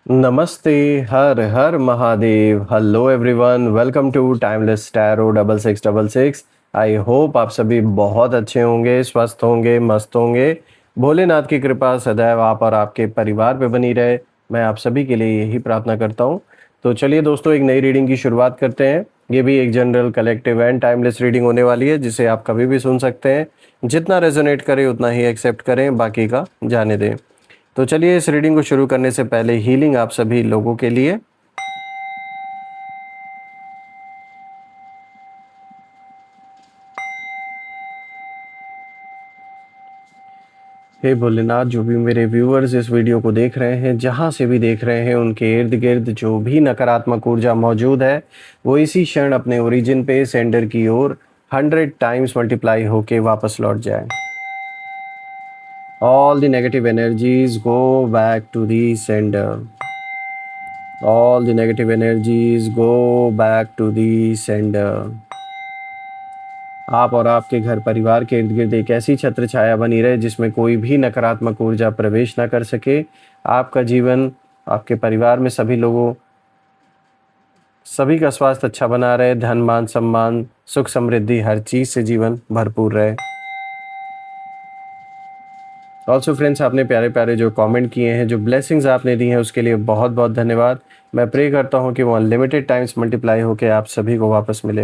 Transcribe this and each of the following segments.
नमस्ते। Har Har Mahadev. Hello everyone, welcome to Timeless Tarot 6666। I hope आप सभी बहुत अच्छे होंगे, स्वस्थ होंगे, मस्त होंगे। भोलेनाथ की कृपा सदैव आप और आपके परिवार पे बनी रहे, मैं आप सभी के लिए यही प्रार्थना करता हूँ। तो चलिए दोस्तों, एक नई रीडिंग की शुरुआत करते हैं। ये भी एक general, collective and timeless reading होने वाली है, जिसे आप कभी भी सुन सकते हैं। जितना रेजोनेट करे उतना ही एक्सेप्ट करें, बाकी का जाने दें। तो चलिए, इस रीडिंग को शुरू करने से पहले हीलिंग आप सभी लोगों के लिए। हे भोलेनाथ, जो भी मेरे व्यूअर्स इस वीडियो को देख रहे हैं, जहां से भी देख रहे हैं, उनके इर्द गिर्द जो भी नकारात्मक ऊर्जा मौजूद है, वो इसी क्षण अपने ओरिजिन पे सेंडर की ओर 100 टाइम्स मल्टीप्लाई होके वापस लौट जाए। All the negative energies go back to the sender. All the negative energies go back to the sender. आप और आपके घर परिवार के इर्द गिर्द एक ऐसी छत्र छाया बनी रहे जिसमें कोई भी नकारात्मक ऊर्जा प्रवेश ना कर सके। आपका जीवन, आपके परिवार में सभी लोगों, सभी का स्वास्थ्य अच्छा बना रहे। धन, मान, सम्मान, सुख, समृद्धि, हर चीज से जीवन भरपूर रहे। ऑल्सो फ्रेंड्स, आपने प्यारे प्यारे जो कमेंट किए हैं, जो ब्लेसिंग्स आपने दी हैं, उसके लिए बहुत बहुत धन्यवाद। मैं प्रे करता हूँ कि वो अनलिमिटेड टाइम्स मल्टीप्लाई होकर आप सभी को वापस मिले।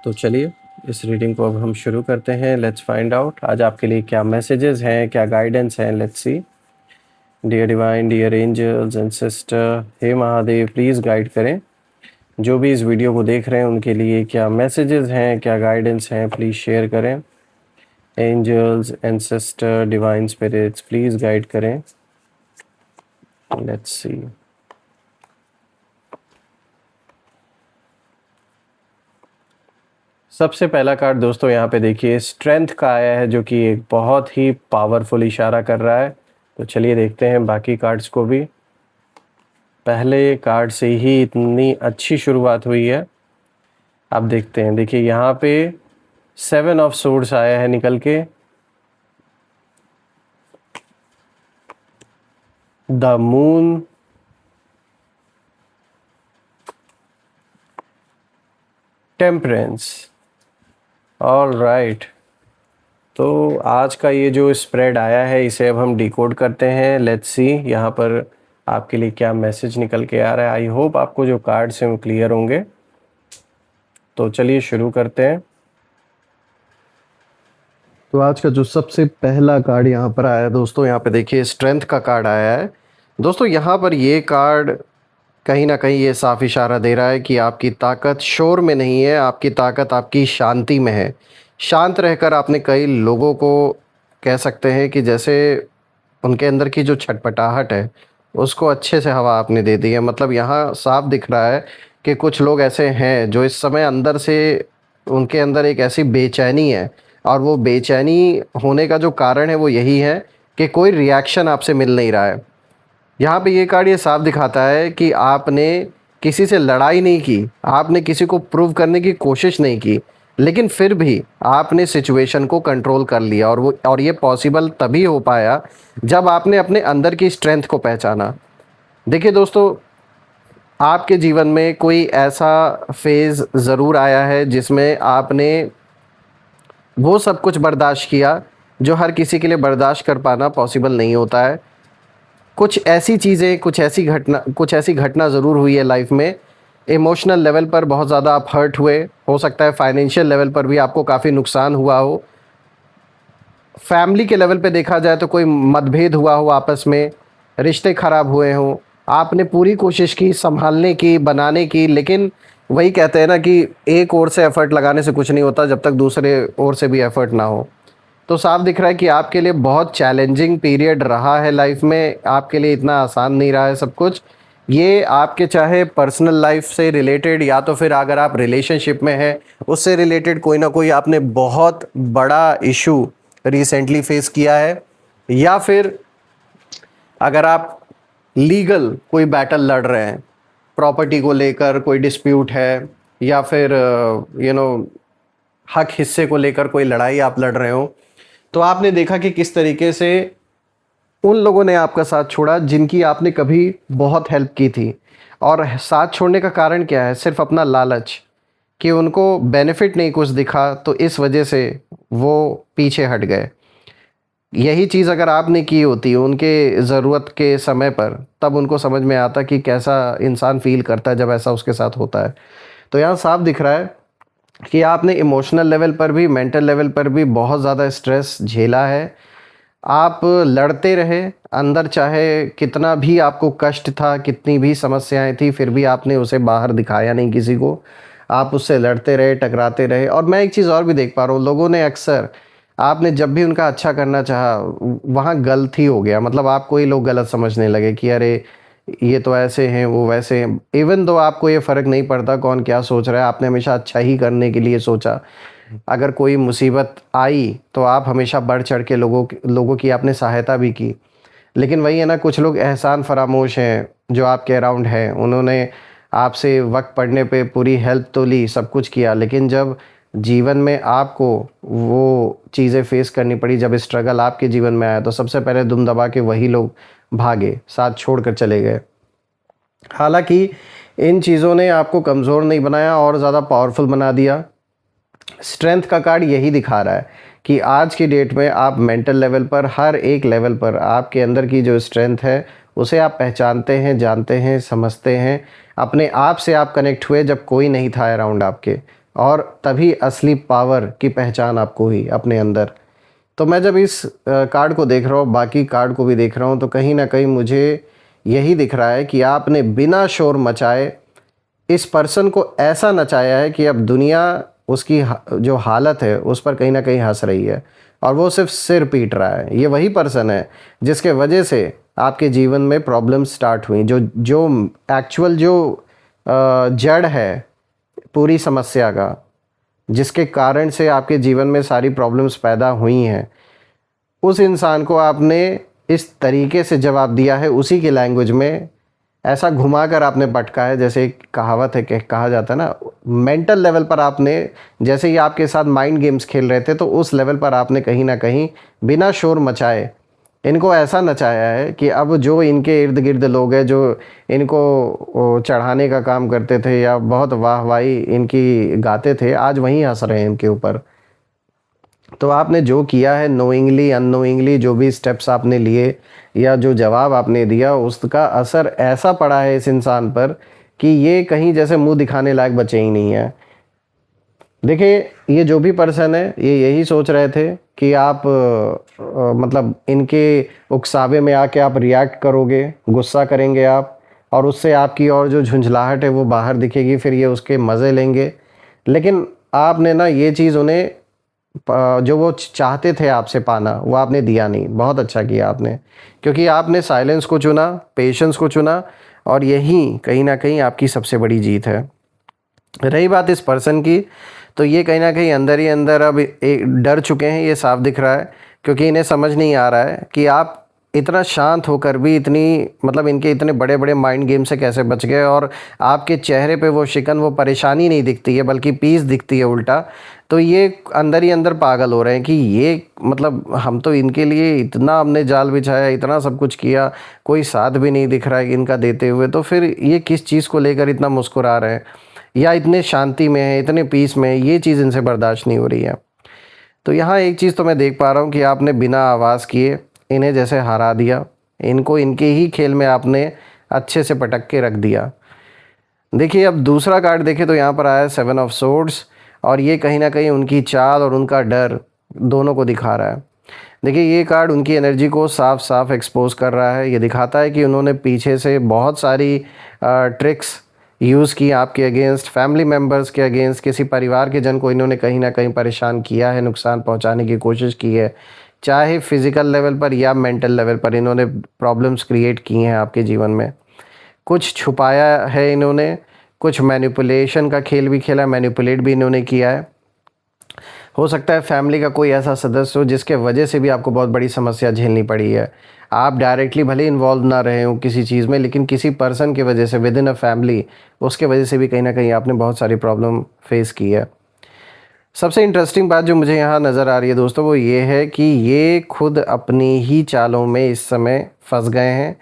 तो चलिए, इस रीडिंग को अब हम शुरू करते हैं। लेट्स फाइंड आउट आज आपके लिए क्या मैसेजेस हैं, क्या गाइडेंस हैं। Let's see. Dear divine, dear angels and sister, हे महादेव, प्लीज़ गाइड करें जो भी इस वीडियो को देख रहे हैं, उनके लिए क्या मैसेजेस हैं, क्या गाइडेंस हैं, प्लीज़ शेयर करें। Angels and sister, divine spirits, please guide करें। Let's see. सबसे पहला कार्ड दोस्तों यहाँ पे देखिए, स्ट्रेंथ का आया है, जो कि एक बहुत ही पावरफुल इशारा कर रहा है। तो चलिए देखते हैं बाकी कार्ड्स को भी। पहले कार्ड से ही इतनी अच्छी शुरुआत हुई है। अब देखते हैं। देखिए यहाँ पे 7 ऑफ सोर्ड्स आया है निकल के। The moon, temperance. All right. तो आज का ये जो स्प्रेड आया है, इसे अब हम डिकोड करते हैं। लेट्स सी यहाँ पर आपके लिए क्या मैसेज निकल के आ रहा है। आई होप आपको जो कार्ड्स हैं वो क्लियर होंगे। तो चलिए शुरू करते हैं। तो आज का जो सबसे पहला कार्ड यहाँ पर आया है दोस्तों, यहाँ पे देखिए स्ट्रेंथ का कार्ड आया है। दोस्तों यहाँ पर ये कार्ड कहीं ना कहीं ये साफ इशारा दे रहा है कि आपकी ताकत शोर में नहीं है, आपकी ताकत आपकी शांति में है। शांत रहकर आपने कई लोगों को, कह सकते हैं कि जैसे उनके अंदर की जो छटपटाहट है, उसको अच्छे से हवा आपने दे दी है। मतलब यहाँ साफ दिख रहा है कि कुछ लोग ऐसे हैं जो इस समय अंदर से, उनके अंदर एक ऐसी बेचैनी है, और वो बेचैनी होने का जो कारण है वो यही है कि कोई रिएक्शन आपसे मिल नहीं रहा है। यहाँ पे ये कार्ड ये साफ दिखाता है कि आपने किसी से लड़ाई नहीं की, आपने किसी को प्रूव करने की कोशिश नहीं की, लेकिन फिर भी आपने सिचुएशन को कंट्रोल कर लिया। और ये पॉसिबल तभी हो पाया जब आपने अपने अंदर की स्ट्रेंथ को पहचाना। देखिए दोस्तों, आपके जीवन में कोई ऐसा फेज़ ज़रूर आया है जिसमें आपने वो सब कुछ बर्दाश्त किया जो हर किसी के लिए बर्दाश्त कर पाना पॉसिबल नहीं होता है। कुछ ऐसी चीज़ें, कुछ ऐसी घटना ज़रूर हुई है लाइफ में। इमोशनल लेवल पर बहुत ज़्यादा आप हर्ट हुए, हो सकता है फाइनेंशियल लेवल पर भी आपको काफ़ी नुकसान हुआ हो, फैमिली के लेवल पे देखा जाए तो कोई मतभेद हुआ हो, आपस में रिश्ते ख़राब हुए हों। आपने पूरी कोशिश की संभालने की, बनाने की, लेकिन वही कहते हैं ना कि एक ओर से एफ़र्ट लगाने से कुछ नहीं होता जब तक दूसरे ओर से भी एफ़र्ट ना हो। तो साफ दिख रहा है कि आपके लिए बहुत चैलेंजिंग पीरियड रहा है लाइफ में, आपके लिए इतना आसान नहीं रहा है सब कुछ। ये आपके चाहे पर्सनल लाइफ से रिलेटेड, या तो फिर अगर आप रिलेशनशिप में हैं उससे रिलेटेड, कोई ना कोई आपने बहुत बड़ा इशू रिसेंटली फेस किया है, या फिर अगर आप लीगल कोई बैटल लड़ रहे हैं, प्रॉपर्टी को लेकर कोई डिस्प्यूट है, या फिर हक हिस्से को लेकर कोई लड़ाई आप लड़ रहे हो, तो आपने देखा कि किस तरीके से उन लोगों ने आपका साथ छोड़ा जिनकी आपने कभी बहुत हेल्प की थी, और साथ छोड़ने का कारण क्या है? सिर्फ अपना लालच, कि उनको बेनिफिट नहीं कुछ दिखा, तो इस वजह से वो पीछे हट गए। यही चीज़ अगर आपने की होती उनके ज़रूरत के समय पर, तब उनको समझ में आता कि कैसा इंसान फ़ील करता है जब ऐसा उसके साथ होता है। तो यहाँ साफ दिख रहा है कि आपने इमोशनल लेवल पर भी, मेंटल लेवल पर भी बहुत ज़्यादा स्ट्रेस झेला है। आप लड़ते रहे अंदर, चाहे कितना भी आपको कष्ट था, कितनी भी समस्याएं थी, फिर भी आपने उसे बाहर दिखाया नहीं किसी को। आप उससे लड़ते रहे, टकराते रहे। और मैं एक चीज़ और भी देख पा रहा हूँ, लोगों ने अक्सर, आपने जब भी उनका अच्छा करना चाहा, वहाँ गलत ही हो गया। मतलब आपको ही लोग गलत समझने लगे कि अरे ये तो ऐसे हैं, वो वैसे हैं। इवन दो आपको ये फ़र्क नहीं पड़ता कौन क्या सोच रहा है, आपने हमेशा अच्छा ही करने के लिए सोचा। अगर कोई मुसीबत आई तो आप हमेशा बढ़ चढ़ के लोगों की आपने सहायता भी की। लेकिन वही है ना, कुछ लोग एहसान फरामोश हैं जो आपके अराउंड हैं। उन्होंने आपसे वक्त पड़ने पे पूरी हेल्प तो ली, सब कुछ किया, लेकिन जब जीवन में आपको वो चीज़ें फेस करनी पड़ी, जब स्ट्रगल आपके जीवन में आया, तो सबसे पहले दुम दबा के वही लोग भागे, साथ छोड़ कर चले गए। हालांकि इन चीज़ों ने आपको कमज़ोर नहीं बनाया, और ज़्यादा पावरफुल बना दिया। स्ट्रेंथ का कार्ड यही दिखा रहा है कि आज की डेट में आप मेंटल लेवल पर, हर एक लेवल पर आपके अंदर की जो स्ट्रेंथ है उसे आप पहचानते हैं, जानते हैं, समझते हैं। अपने आप से आप कनेक्ट हुए जब कोई नहीं था अराउंड आपके, और तभी असली पावर की पहचान आपको हुई अपने अंदर। तो मैं जब इस कार्ड को देख रहा हूँ, बाकी कार्ड को भी देख रहा हूँ, तो कहीं ना कहीं मुझे यही दिख रहा है कि आपने बिना शोर मचाए इस पर्सन को ऐसा नचाया है कि अब दुनिया उसकी जो हालत है उस पर कहीं ना कहीं हंस रही है, और वो सिर्फ सिर पीट रहा है। ये वही पर्सन है जिसके वजह से आपके जीवन में प्रॉब्लम स्टार्ट हुई, जो जो एक्चुअल जो जड़ है पूरी समस्या का, जिसके कारण से आपके जीवन में सारी प्रॉब्लम्स पैदा हुई हैं, उस इंसान को आपने इस तरीके से जवाब दिया है, उसी की लैंग्वेज में ऐसा घुमाकर आपने पटका है। जैसे एक कहावत है, कहा जाता है ना, मेंटल लेवल पर आपने, जैसे ही आपके साथ माइंड गेम्स खेल रहे थे, तो उस लेवल पर आपने कहीं ना कहीं बिना शोर मचाए इनको ऐसा नचाया है कि अब जो इनके इर्द गिर्द लोग हैं, जो इनको चढ़ाने का काम करते थे या बहुत वाहवाही इनकी गाते थे, आज वहीं हंस रहे हैं इनके ऊपर। तो आपने जो किया है, नोइंगली अननोइंगली जो भी स्टेप्स आपने लिए या जो जवाब आपने दिया, उसका असर ऐसा पड़ा है इस इंसान पर कि ये कहीं जैसे मुंह दिखाने लायक बचे ही नहीं है। देखिए, ये जो भी पर्सन है, ये यही सोच रहे थे कि आप मतलब इनके उकसावे में आके आप रिएक्ट करोगे, गुस्सा करेंगे आप, और उससे आपकी और जो झुंझलाहट है वो बाहर दिखेगी, फिर ये उसके मज़े लेंगे। लेकिन आपने ना ये चीज़ उन्हें जो वो चाहते थे आपसे पाना, वो आपने दिया नहीं। बहुत अच्छा किया आपने, क्योंकि आपने साइलेंस को चुना, पेशेंस को चुना, और यही कहीं ना कहीं आपकी सबसे बड़ी जीत है। रही बात इस पर्सन की, तो ये कहीं ना कहीं अंदर ही अंदर अब एक डर चुके हैं, ये साफ दिख रहा है। क्योंकि इन्हें समझ नहीं आ रहा है कि आप इतना शांत होकर भी इतनी, मतलब इनके इतने बड़े बड़े माइंड गेम से कैसे बच गए, और आपके चेहरे पे वो शिकन, वो परेशानी नहीं दिखती है, बल्कि पीस दिखती है उल्टा। तो ये अंदर ही अंदर पागल हो रहे हैं कि ये, मतलब हम तो इनके लिए इतना हमने जाल बिछाया, इतना सब कुछ किया, कोई साथ भी नहीं दिख रहा है इनका देते हुए, तो फिर ये किस चीज़ को लेकर इतना मुस्कुरा रहे हैं, या इतने शांति में है, इतने पीस में है। ये चीज़ इनसे बर्दाश्त नहीं हो रही है। तो यहाँ एक चीज़ तो मैं देख पा रहा हूँ कि आपने बिना आवाज़ किए इन्हें जैसे हरा दिया, इनको इनके ही खेल में आपने अच्छे से पटक के रख दिया। देखिए, अब दूसरा कार्ड देखें तो यहाँ पर आया है 7 ऑफ सोर्ड्स, और ये कहीं ना कहीं उनकी चाल और उनका डर दोनों को दिखा रहा है। देखिए, ये कार्ड उनकी एनर्जी को साफ साफ एक्सपोज कर रहा है। ये दिखाता है कि उन्होंने पीछे से बहुत सारी ट्रिक्स यूज़ की आपके अगेंस्ट, फैमिली मेम्बर्स के अगेंस्ट, किसी परिवार के जन को इन्होंने कहीं ना कहीं परेशान किया है, नुकसान पहुंचाने की कोशिश की है। चाहे फिज़िकल लेवल पर या मेंटल लेवल पर इन्होंने प्रॉब्लम्स क्रिएट की हैं आपके जीवन में। कुछ छुपाया है इन्होंने, कुछ मैनिपुलेशन का खेल भी खेला, मैनिपुलेट भी इन्होंने किया है। हो सकता है फैमिली का कोई ऐसा सदस्य हो जिसके वजह से भी आपको बहुत बड़ी समस्या झेलनी पड़ी है। आप डायरेक्टली भले इन्वॉल्व ना रहे हो किसी चीज़ में, लेकिन किसी पर्सन की वजह से, विद इन अ फैमिली, उसके वजह से भी कहीं ना कहीं आपने बहुत सारी प्रॉब्लम फेस की है। सबसे इंटरेस्टिंग बात जो मुझे यहाँ नज़र आ रही है दोस्तों वो ये है कि ये खुद अपनी ही चालों में इस समय फंस गए हैं,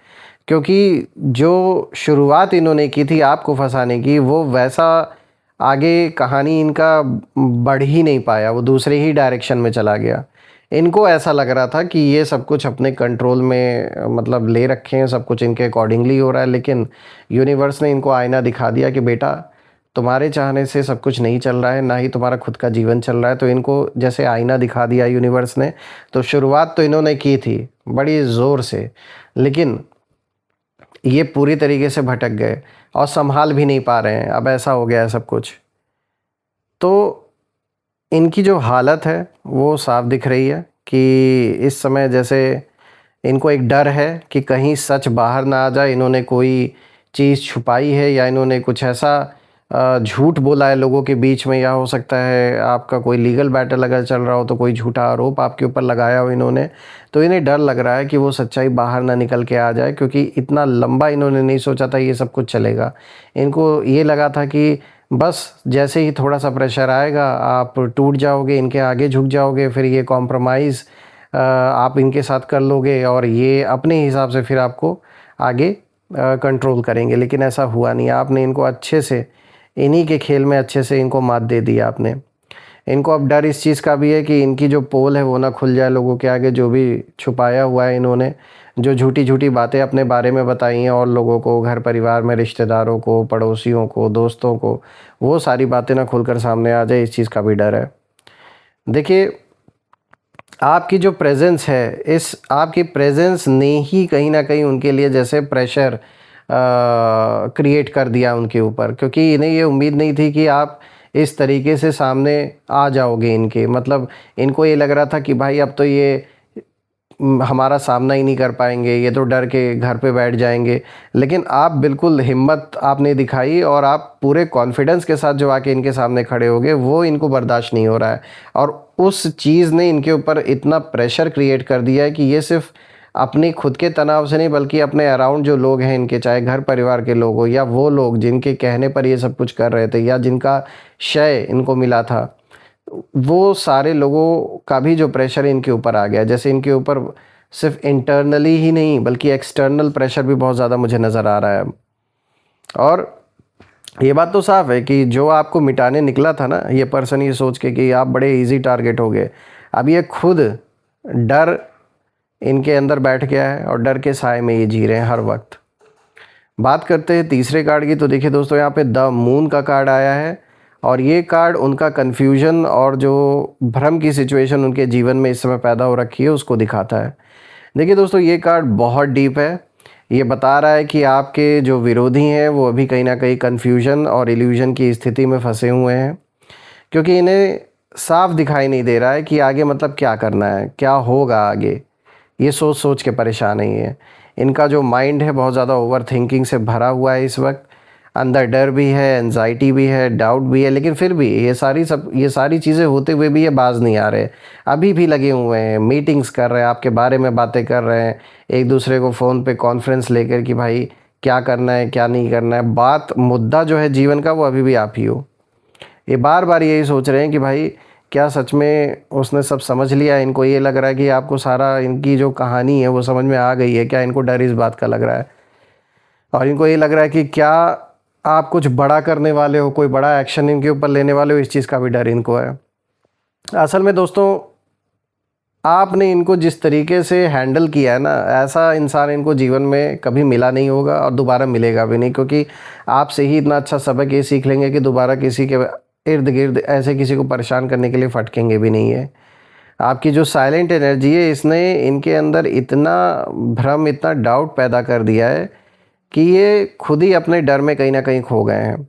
क्योंकि जो शुरुआत इन्होंने की थी आपको फंसाने की, वो वैसा आगे कहानी इनका बढ़ ही नहीं पाया, वो दूसरे ही डायरेक्शन में चला गया। इनको ऐसा लग रहा था कि ये सब कुछ अपने कंट्रोल में मतलब ले रखे हैं, सब कुछ इनके अकॉर्डिंगली हो रहा है, लेकिन यूनिवर्स ने इनको आईना दिखा दिया कि बेटा तुम्हारे चाहने से सब कुछ नहीं चल रहा है, ना ही तुम्हारा खुद का जीवन चल रहा है। तो इनको जैसे आईना दिखा दिया यूनिवर्स ने, तो शुरुआत तो इन्होंने की थी बड़ी ज़ोर से, लेकिन ये पूरी तरीके से भटक गए और संभाल भी नहीं पा रहे हैं। अब ऐसा हो गया है सब कुछ, तो इनकी जो हालत है वो साफ दिख रही है कि इस समय जैसे इनको एक डर है कि कहीं सच बाहर ना आ जाए, इन्होंने कोई चीज़ छुपाई है या इन्होंने कुछ ऐसा झूठ बोला है लोगों के बीच में, या हो सकता है आपका कोई लीगल बैटल अगर चल रहा हो तो कोई झूठा आरोप आपके ऊपर लगाया हो इन्होंने। तो इन्हें डर लग रहा है कि वो सच्चाई बाहर ना निकल के आ जाए, क्योंकि इतना लंबा इन्होंने नहीं सोचा था ये सब कुछ चलेगा। इनको ये लगा था कि बस जैसे ही थोड़ा सा प्रेशर आएगा आप टूट जाओगे, इनके आगे झुक जाओगे, फिर ये कॉम्प्रोमाइज़ आप इनके साथ कर लोगे और ये अपने हिसाब से फिर आपको आगे कंट्रोल करेंगे। लेकिन ऐसा हुआ नहीं, आपने इनको अच्छे से इन्हीं के खेल में अच्छे से इनको मात दे दी आपने। इनको अब डर इस चीज़ का भी है कि इनकी जो पोल है वो ना खुल जाए लोगों के आगे, जो भी छुपाया हुआ है इन्होंने, जो झूठी झूठी बातें अपने बारे में बताई हैं और लोगों को, घर परिवार में रिश्तेदारों को, पड़ोसियों को, दोस्तों को, वो सारी बातें ना खुलकर सामने आ जाए, इस चीज़ का भी डर है। देखिए आपकी जो प्रेजेंस है, इस आपकी प्रेजेंस ने ही कहीं ना कहीं उनके लिए जैसे प्रेशर क्रिएट कर दिया उनके ऊपर, क्योंकि इन्हें ये उम्मीद नहीं थी कि आप इस तरीके से सामने आ जाओगे इनके। मतलब इनको ये लग रहा था कि भाई अब तो ये हमारा सामना ही नहीं कर पाएंगे, ये तो डर के घर पे बैठ जाएंगे। लेकिन आप बिल्कुल हिम्मत आपने दिखाई और आप पूरे कॉन्फिडेंस के साथ जो आके इनके सामने खड़े हो गए, वो इनको बर्दाश्त नहीं हो रहा है। और उस चीज़ ने इनके ऊपर इतना प्रेशर क्रिएट कर दिया है कि ये सिर्फ अपने खुद के तनाव से नहीं, बल्कि अपने अराउंड जो लोग हैं इनके, चाहे घर परिवार के लोग हो या वो लोग जिनके कहने पर ये सब कुछ कर रहे थे या जिनका श्रेय इनको मिला था, वो सारे लोगों का भी जो प्रेशर इनके ऊपर आ गया। जैसे इनके ऊपर सिर्फ इंटरनली ही नहीं बल्कि एक्सटर्नल प्रेशर भी बहुत ज़्यादा मुझे नज़र आ रहा है। और ये बात तो साफ है कि जो आपको मिटाने निकला था ना ये पर्सन, ये सोच के कि आप बड़े इजी टारगेट हो गए, अब ये खुद डर इनके अंदर बैठ गया है और डर के साए में ये जी रहे हैं हर वक्त। बात करते हैं तीसरे कार्ड की, तो देखिए दोस्तों यहाँ पे द मून का कार्ड आया है और ये कार्ड उनका कन्फ्यूजन और जो भ्रम की सिचुएशन उनके जीवन में इस समय पैदा हो रखी है उसको दिखाता है। देखिए दोस्तों ये कार्ड बहुत डीप है। ये बता रहा है कि आपके जो विरोधी हैं वो अभी कहीं ना कहीं कन्फ्यूजन और इल्यूजन की स्थिति में फंसे हुए हैं, क्योंकि इन्हें साफ दिखाई नहीं दे रहा है कि आगे मतलब क्या करना है, क्या होगा आगे। ये सोच सोच के परेशान ही है। इनका जो माइंड है बहुत ज़्यादा ओवर थिंकिंग से भरा हुआ है इस वक्त। अंदर डर भी है, एंजाइटी भी है, डाउट भी है, लेकिन फिर भी ये सारी चीज़ें होते हुए भी ये बाज नहीं आ रहे। अभी भी लगे हुए हैं, मीटिंग्स कर रहे हैं, आपके बारे में बातें कर रहे हैं, एक दूसरे को फ़ोन पे कॉन्फ्रेंस लेकर कि भाई क्या करना है क्या नहीं करना है। बात मुद्दा जो है जीवन का वो अभी भी आप ही हो। ये बार बार यही सोच रहे हैं कि भाई क्या सच में उसने सब समझ लिया। इनको ये लग रहा है कि आपको सारा इनकी जो कहानी है वो समझ में आ गई है क्या, इनको डर इस बात का लग रहा है। और इनको ये लग रहा है कि क्या आप कुछ बड़ा करने वाले हो, कोई बड़ा एक्शन इनके ऊपर लेने वाले हो, इस चीज़ का भी डर इनको है। असल में दोस्तों आपने इनको जिस तरीके से हैंडल किया है ना, ऐसा इंसान इनको जीवन में कभी मिला नहीं होगा और दोबारा मिलेगा भी नहीं, क्योंकि आपसे ही इतना अच्छा सबक ये सीख लेंगे कि दोबारा किसी के इर्द गिर्द ऐसे किसी को परेशान करने के लिए फटकेंगे भी नहीं है। आपकी जो साइलेंट एनर्जी है इसने इनके अंदर इतना भ्रम, इतना डाउट पैदा कर दिया है कि ये खुद ही अपने डर में कहीं ना कहीं खो गए हैं।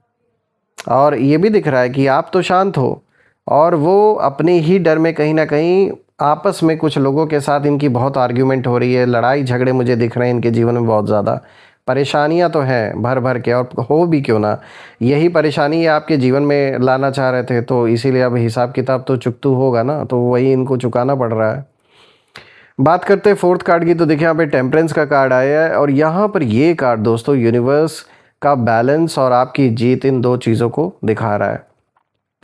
और ये भी दिख रहा है कि आप तो शांत हो और वो अपने ही डर में कहीं ना कहीं आपस में कुछ लोगों के साथ इनकी बहुत आर्ग्यूमेंट हो रही है, लड़ाई झगड़े मुझे दिख रहे हैं इनके जीवन में बहुत ज़्यादा। परेशानियां तो हैं भर भर के, और हो भी क्यों ना, यही परेशानी ये आपके जीवन में लाना चाह रहे थे, तो इसीलिए अब हिसाब किताब तो चुकतू होगा ना, तो वही इनको चुकाना पड़ रहा है। बात करते हैं फोर्थ कार्ड की, तो देखिए यहाँ पे टेम्परेंस का कार्ड आया है और यहाँ पर ये कार्ड दोस्तों यूनिवर्स का बैलेंस और आपकी जीत, इन दो चीज़ों को दिखा रहा है।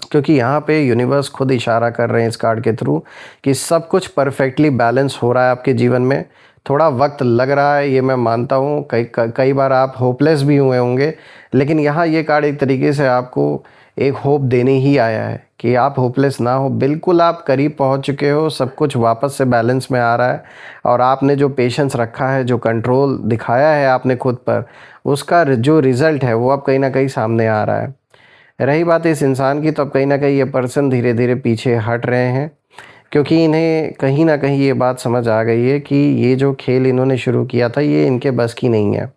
क्योंकि यहाँ पे यूनिवर्स खुद इशारा कर रहे हैं इस कार्ड के थ्रू कि सब कुछ परफेक्टली बैलेंस हो रहा है आपके जीवन में। थोड़ा वक्त लग रहा है, ये मैं मानता हूँ, कई बार आप होपलेस भी हुए होंगे, लेकिन यहाँ ये कार्ड एक तरीके से आपको एक होप देने ही आया है कि आप होपलेस ना हो, बिल्कुल आप करीब पहुँच चुके हो, सब कुछ वापस से बैलेंस में आ रहा है। और आपने जो पेशेंस रखा है, जो कंट्रोल दिखाया है आपने खुद पर, उसका जो रिज़ल्ट है वो अब कहीं ना कहीं सामने आ रहा है। रही बात इस इंसान की, तो अब कहीं ना कहीं ये पर्सन धीरे धीरे पीछे हट रहे हैं, क्योंकि इन्हें कहीं ना कहीं ये बात समझ आ गई है कि ये जो खेल इन्होंने शुरू किया था ये इनके बस की नहीं है।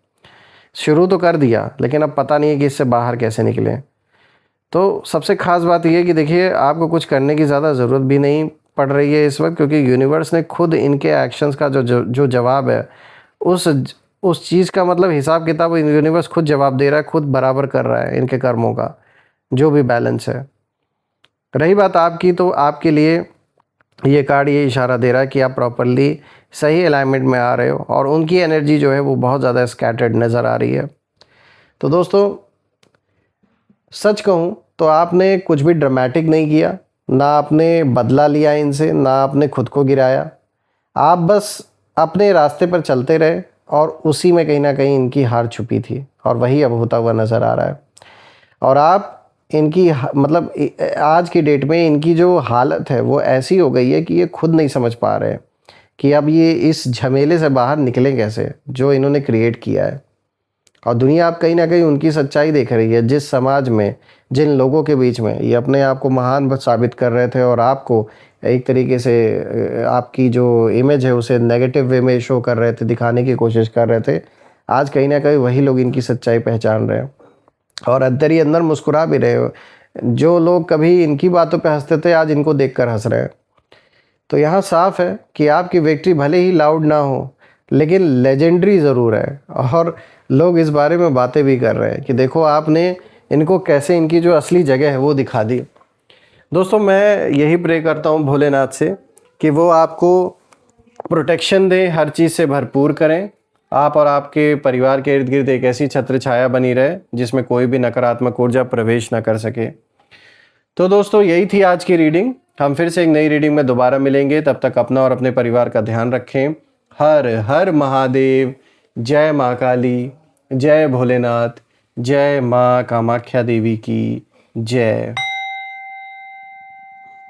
शुरू तो कर दिया, लेकिन अब पता नहीं है कि इससे बाहर कैसे निकलें। तो सबसे ख़ास बात यह है कि देखिए, आपको कुछ करने की ज़्यादा ज़रूरत भी नहीं पड़ रही है इस वक्त, क्योंकि यूनिवर्स ने खुद इनके एक्शंस का जो जवाब है, उस उस चीज़ का मतलब हिसाब किताब यूनिवर्स खुद जवाब दे रहा है, खुद बराबर कर रहा है इनके कर्मों का जो भी बैलेंस है। रही बात आपकी, तो आपके लिए ये कार्ड ये इशारा दे रहा है कि आप प्रॉपरली सही अलाइनमेंट में आ रहे हो, और उनकी एनर्जी जो है वो बहुत ज़्यादा स्कैटर्ड नज़र आ रही है। तो दोस्तों, सच कहूँ तो आपने कुछ भी ड्रामेटिक नहीं किया, ना आपने बदला लिया इनसे, ना आपने खुद को गिराया। आप बस अपने रास्ते पर चलते रहे, और उसी में कहीं ना कहीं इनकी हार छुपी थी, और वही अब होता हुआ नज़र आ रहा है। और आप इनकी मतलब आज की डेट में इनकी जो हालत है वो ऐसी हो गई है कि ये खुद नहीं समझ पा रहे हैं कि अब ये इस झमेले से बाहर निकलें कैसे, जो इन्होंने क्रिएट किया है। और दुनिया अब कहीं ना कहीं उनकी सच्चाई देख रही है, जिस समाज में, जिन लोगों के बीच में ये अपने आप को महान साबित कर रहे थे, और आपको एक तरीके से आपकी जो इमेज है उसे नेगेटिव वे में शो कर रहे थे, दिखाने की कोशिश कर रहे थे। आज कहीं ना कहीं वही लोग इनकी सच्चाई पहचान रहे हैं, और अंदर ही अंदर मुस्कुरा भी रहे हो। जो लोग कभी इनकी बातों पे हंसते थे, आज इनको देखकर हंस रहे हैं। तो यहाँ साफ है कि आपकी विक्ट्री भले ही लाउड ना हो, लेकिन लेजेंडरी ज़रूर है, और लोग इस बारे में बातें भी कर रहे हैं कि देखो आपने इनको कैसे इनकी जो असली जगह है वो दिखा दी। दोस्तों, मैं यही प्रे करता हूँ भोलेनाथ से कि वो आपको प्रोटेक्शन दें, हर चीज़ से भरपूर करें, आप और आपके परिवार के इर्द गिर्द एक ऐसी छत्र छाया बनी रहे जिसमें कोई भी नकारात्मक ऊर्जा प्रवेश ना कर सके। तो दोस्तों, यही थी आज की रीडिंग। हम फिर से एक नई रीडिंग में दोबारा मिलेंगे, तब तक अपना और अपने परिवार का ध्यान रखें। हर हर महादेव। जय माँ काली, जय भोलेनाथ, जय माँ कामाख्या देवी की जय।